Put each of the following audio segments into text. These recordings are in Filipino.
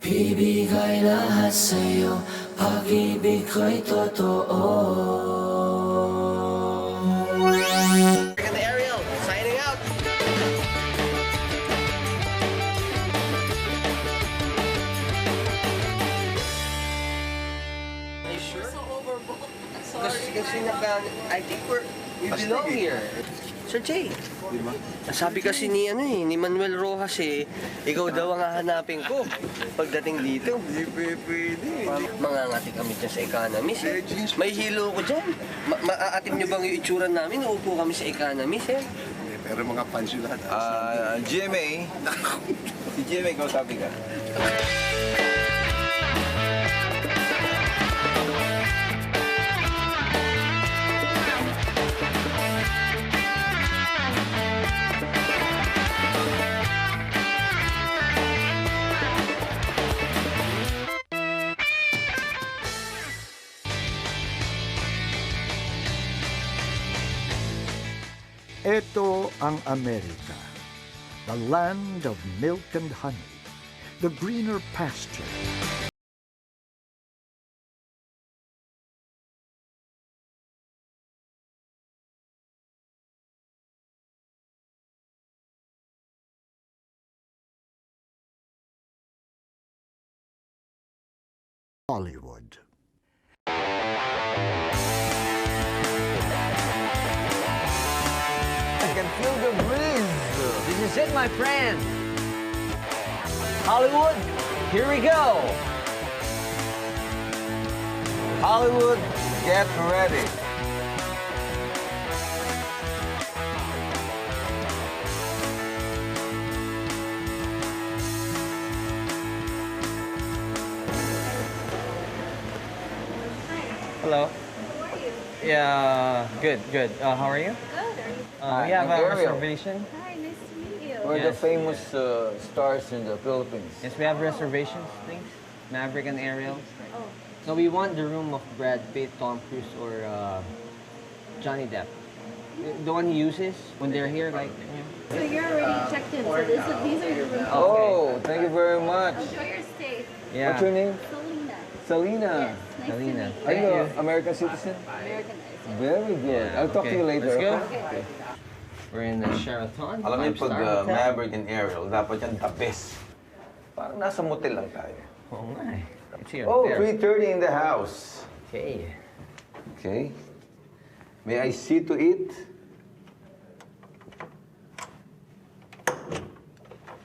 Bibigay lahat sa'yo, pag-ibig ko'y totoo. And Ariel, signing out. Are you sure? So overbooked. Sorry. Kasi I think we belong here. Sir Jay, sabi kasi ni Manuel Rojas ikaw daw ang hahanapin ko pagdating dito. Hindi pwede. Mangangati kami dyan sa Economist May hilo ko dyan. Maaatim niyo bang yung itsura namin? Uupo kami sa Economist Pero mga fans yun lahat. GMA. Si GMA, kausapin ka. Ito ang Amerika, the land of milk and honey, the greener pasture. Hollywood. I can feel the breeze. This is it, my friend. Hollywood, here we go. Hollywood, get ready. Hello. How are you? Yeah, good, good. How are you? Good. Are you? We have a Ariel. reservation. Hi, nice to meet you. We're the Yes. famous stars in the Philippines. Yes, we have reservations, please. Maverick and Ariel. Oh, So we want the room of Brad Pitt, Tom Cruise, or Johnny Depp. The one he uses when they're here, like. so you're already checked in. So these are your room. Oh, thank you very much. Enjoy your stay. Yeah. What's your name? Selena. Selena. Yes, nice Selena. to meet Are you. you you. an American citizen? Americanized. Very good. I'll talk to you later. Let's go. Okay. We're in the Sheraton. Alam niyo, pag five-star hotel. Maverick and Ariel, dapat yan the best. Parang nasa motel lang tayo. Oh my. It's here. Oh, there. 3:30 in the house. Okay. Okay. May I see to it?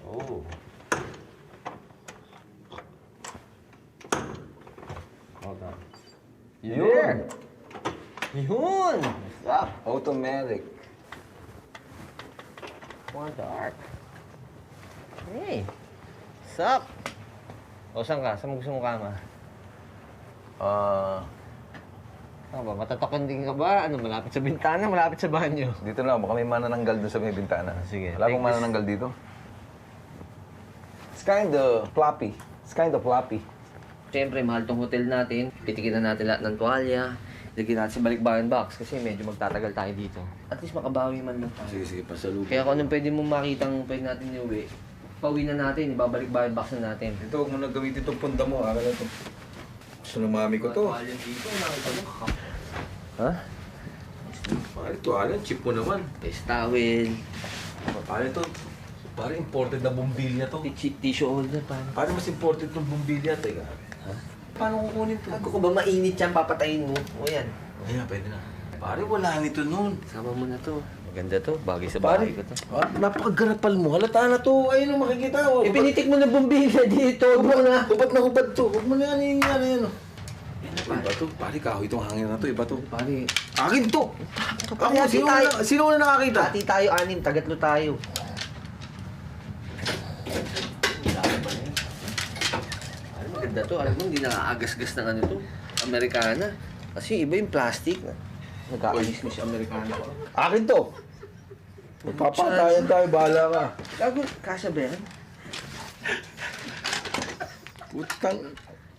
Oh. Hold on. You Yun. there? Yun! Stop. Automatic. More dark. Hey! Sup? O, saan ka? Saan mo gusto mo kama? Ano ba? Matatokanding ka ba? Ano, malapit sa bintana? Malapit sa banyo? Dito na, baka may manananggal dun sa may bintana. Sige. Wala Take bang this. manananggal dito? It's kind of floppy. It's kind of floppy. Siyempre, mahal tong hotel natin. Pitikin na natin lahat ng tuwalya. Lagyan natin sa balikbayan box kasi medyo magtatagal tayo dito. At least makabawi man lang tayo. Sige, pasalubong. Kaya kung anong pwede mong makitang pwede natin iuwi, pauwi na natin, ibabalik-bayan box na natin. Ito, huwag mo nang gamitin itong punda mo. Akin na ito. Gusto ng mami ko to. Tuwalya dito, nakita mo. Ha? Pare, tuwala. Cheap mo naman. Face towel, Pare, ito. Pare, imported na bumbilya to. tissue holder pa. Pare, mas imported ng bumbilya. Teka. Paano kukunin to? Ako ba mainit yan, papatayin mo? O yan. Ayan, pwede na. Pare, wala nito nun. Sama mo na to. Maganda to, bagay sa Pare, bahay ko to. napakagarapal mo. Halata na to. Ayun ang makikita. Oh. Ipinitik mo na bumbilya dito, huwag na. Hubad na hubad to. Huwag mo na yan. Yan. Iba to. Pare, kahoy itong hangin na to. Iba to. Pare, Akin to. Ako, Hati tayo. sino na nakakita? hati tayo, anim, tagatlo tayo. Ano maganda to, alam mo, hindi nakaagas-gas ng ano to. Amerikana. Kasi iba yung plastic. Nagkakalis mo si Amerikana. Akin to. Magpapatayan tayo. Bahala ka. Gago, kasya ba yan? Putang.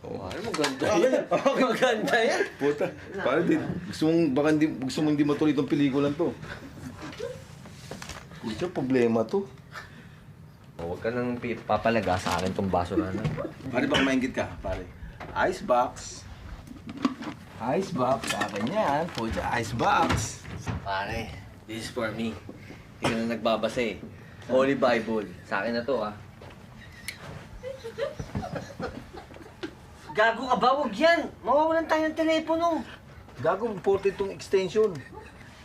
Ano maganda yan? Maganda yan. Puta. Pare, gusto mong hindi matuloy itong pelikulan to. Puta, problema to. Huwag ka nang papalaga sa akin tong basura na. Pare, baka maingit ka, pare. Icebox. Icebox. Sa akin yan. Puja, icebox. Pare, this is for me. Hindi ka na nagbabasa eh. Holy Bible. Sa akin na to ah. Gago ka ba? Huwag yan! Mawawalan tayo ng telepono. Gago, important itong extension.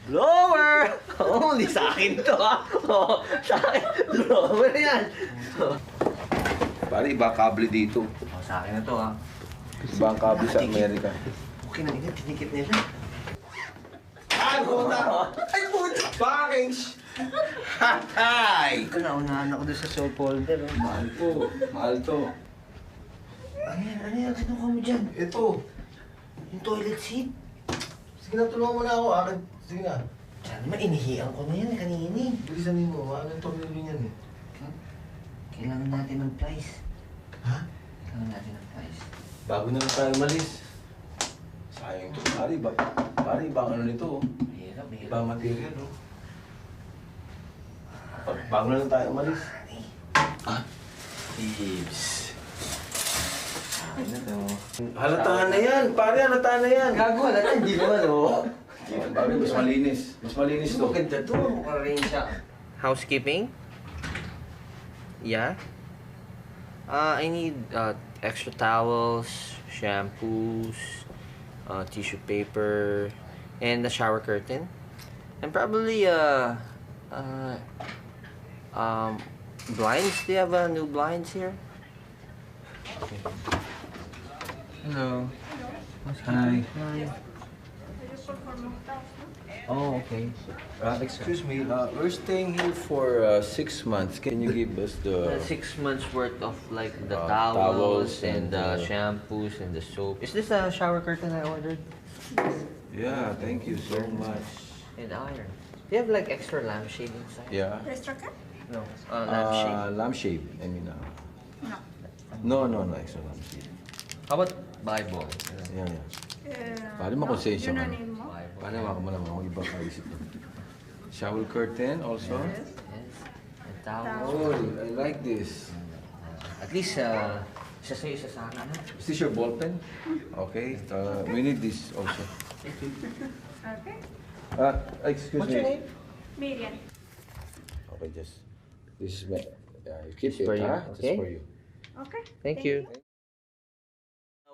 Blower! Only sa akin to ah. Oh, sa akin. Blower yan. Pare, iba kable dito. Oh, sa akin na to ah. Iba ang kable sa Amerika. Okay na nila, tinikit nila. Ay, puta! Ay, puta! Package! Hatay! Ito na, unahan ako doon sa soap holder. Oh. Mahal po. Mahal to. Ano yan? Kinuha mo dyan? Ito. Yung toilet seat? Sige na, tulungan mo na ako. Akin. Sige na. Sana naman, inihian ko na yan kanina eh. Bilisan mo. Anong tornilyo niyan eh? Kailangan natin ng price. Ha? Kailangan natin ng price. Bago na lang tayo malis. Sayang ito. Pare, ibang ano nito. Oh. Mahirap, mahirap. Ibang material, oh. Bago na lang tayo malis. Ah? Thieves. Ano to? Halataan na yan. Pare, halataan na yan. Gago, halata, hindi naman oh. Pare, mas malinis. Mas malinis to. Maganda to. Mukhang siya. Housekeeping? Yeah? I need extra towels, shampoos, tissue paper, and a shower curtain. And probably, blinds. Do you have new blinds here? Hello. Hi. Oh, okay. Excuse me, we're staying here for 6 months. Can you give us the... 6 months worth of like the towels towels and the and, shampoos and the soap. Is this a shower curtain I ordered? Yeah, thank you so much. And iron. Do you have like extra lampshade inside? Yeah. No. Lampshade. Lampshade, I mean, No, extra lampshade. How about Bible? Yeah. Pare, makonsensya ka na. mo? Pare, ako mo naman, kung iba kaisip mo. Shower curtain also? Yes. And towels. Oh, I like this. At least, isa sa'yo, isa sa akin. Is this your ball pen? Okay, we need this also. Okay. Excuse What's me. your name? Miriam. Okay, just... This is my... you keep This is for it, you, huh? okay? Just for you. Okay. Thank you.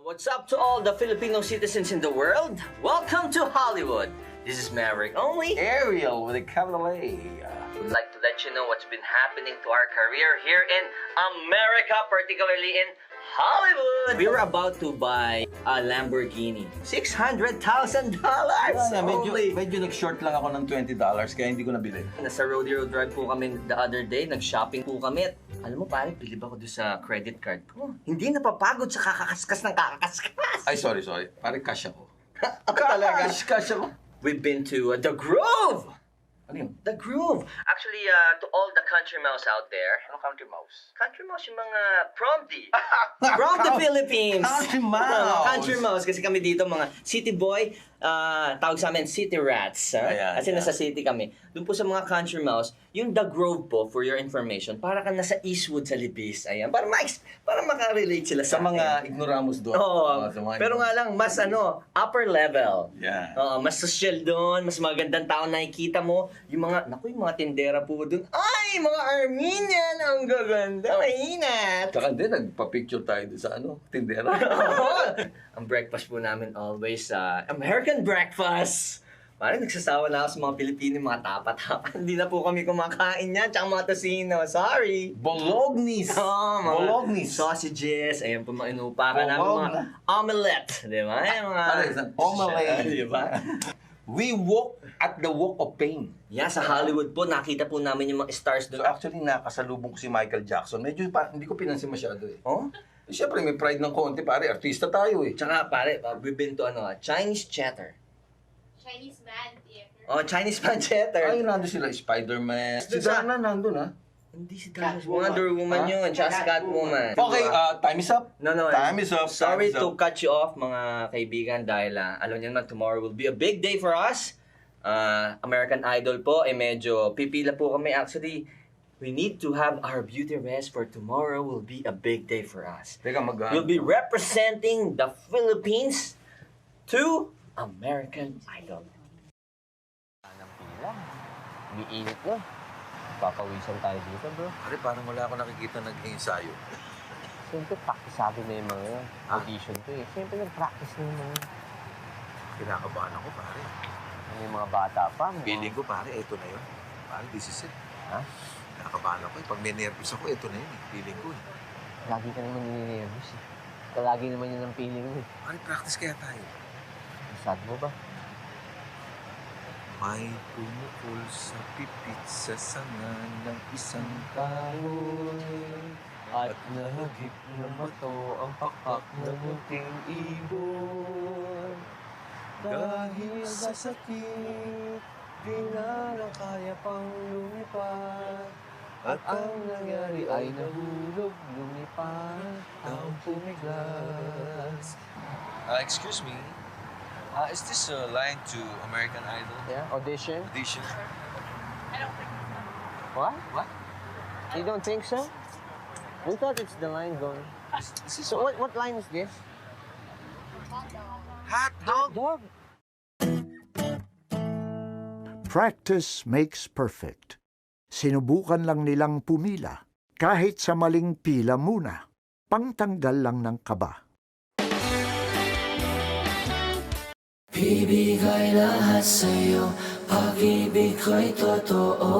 What's up to all the Filipino citizens in the world? Welcome to Hollywood. This is Maverick Only. Ariel with a capital A. Would like to let you know what's been happening to our career here in America, particularly in Hollywood. We were about to buy a Lamborghini. $600,000 only. Medyo nag-short lang ako ng $20 kaya hindi ko nabili. Nasa Rodeo Drive po kami the other day, nag-shopping po kami. Alam mo pare, bilib ako doon sa credit card ko. Hindi napapagod sa kakakaskas ng kakakaskas. Ay, sorry. Pare, cash ako. Ako talaga. Cash ako. We've been to The Grove. Ano yun? The Grove. Actually, to all the country mouse out there. Ano country mouse? Country mouse yung mga from the Philippines. Country mouse. Country mouse. Kasi kami dito mga city boy, tawag sa amin city rats. Ayan, Kasi yeah. nasa city kami. Doon po sa mga country mouse, yung The Grove po, for your information, para ka nasa Eastwood sa Libis. Ayan. Para makarelate sila Sa sa mga ignoramus doon. Oo. Sa mga Pero nga lang, mas upper level. Yeah. Oo, mas social doon, mas magandang tao nakikita mo. Yung mga tindera po doon. Ay, mga Armenian, ang gaganda, mainat. Tsaka hindi, nagpa-picture tayo doon sa tindera. Ang breakfast po namin always, American breakfast. Parang nagsasawa na ako sa mga Pilipino, mga tapat-tapat. Hindi na po kami kumakain yan, tsaka mga tosino. Sorry. Bolognis. Oh, mga Bolognis. sausages, ayan po mga inupakan namin, Bologna. mga omelette, di ba? Yung mga... Ano yun? Omelette. Di ba? We walk at the walk of pain. Yeah, sa Hollywood po, nakita po namin yung mga stars So doon. actually, nakasalubong ko si Michael Jackson. Medyo hindi ko pinansin masyado eh. Oh? Siyempre, may pride ng konti, pare. Artista tayo eh. Tsaka pare, we've been to Chinese Chatter. Chinese man theater. Oh, Chinese Man Chatter. Ay, nandun sila, Spider-Man. Si Doon sa- Dana nandun ha. Hindi si Dallas. Wonder Woman yun, tsaka si Catwoman. Okay, time is up. No. Time is up. Sorry time is to up. cut you off, mga kaibigan, dahil alam niyo naman, tomorrow will be a big day for us. American Idol po, medyo pipila po kami. Actually, We need to have our beauty rest for tomorrow will be a big day for us. Teka, We'll be representing the Philippines to American Idol. ng pila. Umiinit na. Papawisan tayo dito, bro. Pare, parang wala ako nakikita nag-ensayo. Siyempre, practice sabi na yung mga yan. Audition to eh. Siyempre, nag-practice na yung mga Kinakabahan ako, pare. yung mga bata pa. Feeling ko, pare, eto na yun. Pare, this is it. Ha? Kinakabahan ako eh. Pag may nervous ako, eto na yun eh. Feeling ko eh. Lagi ka naman nininervous eh. Lagi naman yun ang feeling mo eh. Pare, practice kaya tayo. Sad mo ba? May pumukol sa pipit sa sanga ng isang taon. At nahagip na mato ang pakpak ng munting ibon. Dahil sa sakit, di na kaya pang lumipad. At ang nangyari ay nahulog, lumipad, ang pumiglas. Excuse me. Is this a line to American Idol Yeah, audition? audition? What? What? You don't think so? We thought it's the line going. This is So what line is this? hot dog. Dog. Practice makes perfect. Sinubukan lang nilang pumila, kahit sa maling pila muna, pangtanggal lang ng kaba. Bibigay lahat sa'yo, pag-ibig ko'y totoo.